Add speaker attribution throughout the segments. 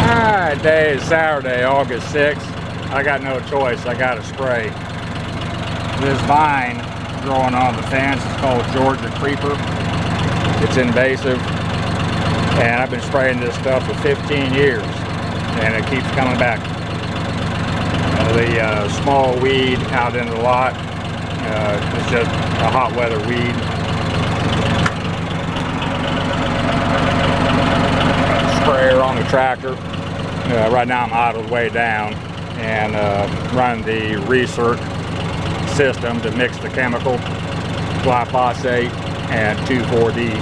Speaker 1: Alright, today is Saturday, August 6th. I got no choice, I gotta spray. This vine growing on the fence is called Georgia Creeper. It's invasive, and I've been spraying this stuff for 15 years, and it keeps coming back. The small weed out in the lot is just a hot weather weed. Sprayer on the tractor. Right now I'm idled way down and running the recirc system to mix the chemical, glyphosate and 2,4-D.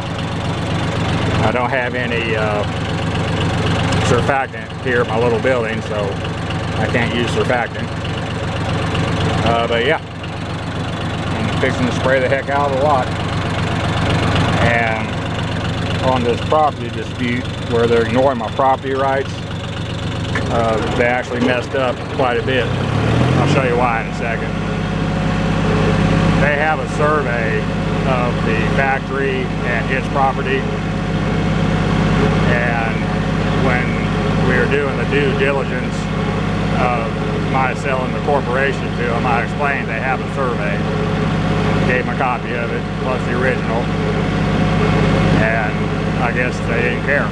Speaker 1: I don't have any surfactant here at my little building, so I can't use surfactant. But yeah, I'm fixing to spray the heck out of the lot. And on this property dispute where they're ignoring my property rights, they actually messed up quite a bit. I'll show you why in a second. They have a survey of the factory and its property, and when we were doing the due diligence of my selling the corporation to them, I explained they have a survey, gave them a copy of it plus the original, and I guess they didn't care.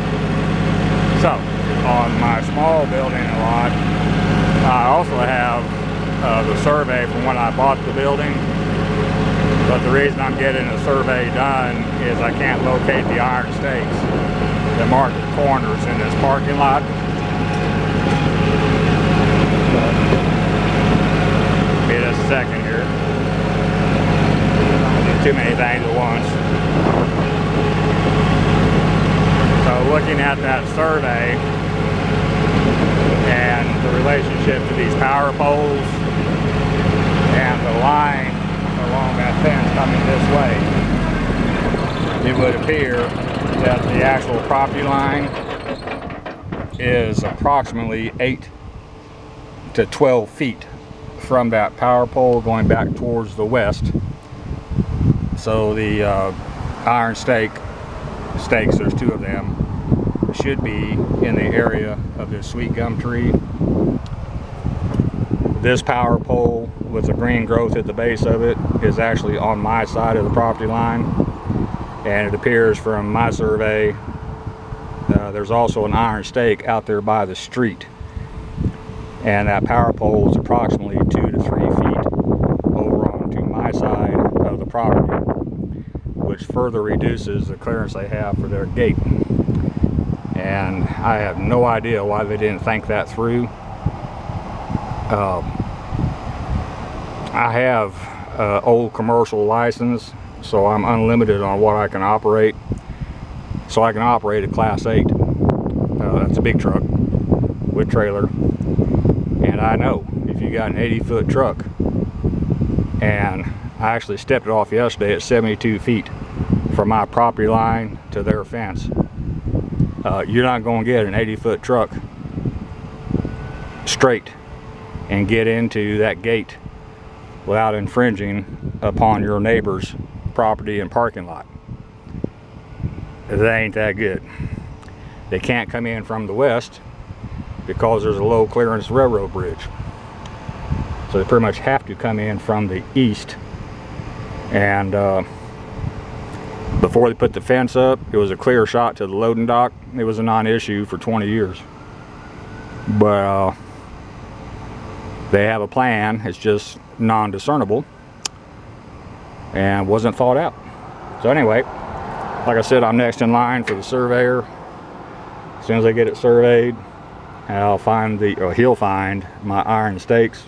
Speaker 1: So on my small building lot, I also have the survey from when I bought the building, but the reason I'm getting a survey done is I can't locate the iron stakes that mark the corners in this parking lot. Give me just a second here. Too many things at once. So looking at that survey and the relationship to these power poles and the line along that fence coming this way, it would appear that the actual property line is approximately 8 to 12 feet from that power pole going back towards the west. So the iron stakes, there's 2 of them, should be in the area of this sweet gum tree. This power pole with the green growth at the base of it is actually on my side of the property line, and it appears from my survey there's also an iron stake out there by the street, and that power pole is approximately 2 to 3 feet over onto my side of the property, which further reduces the clearance they have for their gate. And I have no idea why they didn't think that through. I have old commercial license, so I'm unlimited on what I can operate. So I can operate a Class 8. That's a big truck with trailer. And I know if you got an 80-foot truck, and I actually stepped it off yesterday at 72 feet from my property line to their fence, you're not going to get an 80-foot truck straight and get into that gate without infringing upon your neighbor's property and parking lot. They ain't that good. They can't come in from the west because there's a low clearance railroad bridge. So they pretty much have to come in from the east. And before they put the fence up, it was a clear shot to the loading dock. It was a non-issue for 20 years. But they have a plan, it's just non-discernible and wasn't thought out. So anyway, like I said, I'm next in line for the surveyor. As soon as I get it surveyed, I'll find he'll find my iron stakes,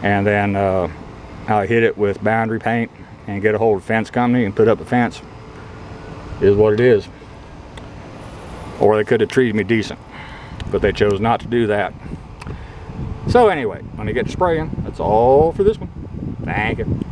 Speaker 1: and then I'll hit it with boundary paint and get a hold of the fence company and put up a fence. Is what it is. Or they could have treated me decent, but they chose not to do that. So anyway, let me get to spraying. That's all for this one. Thank you.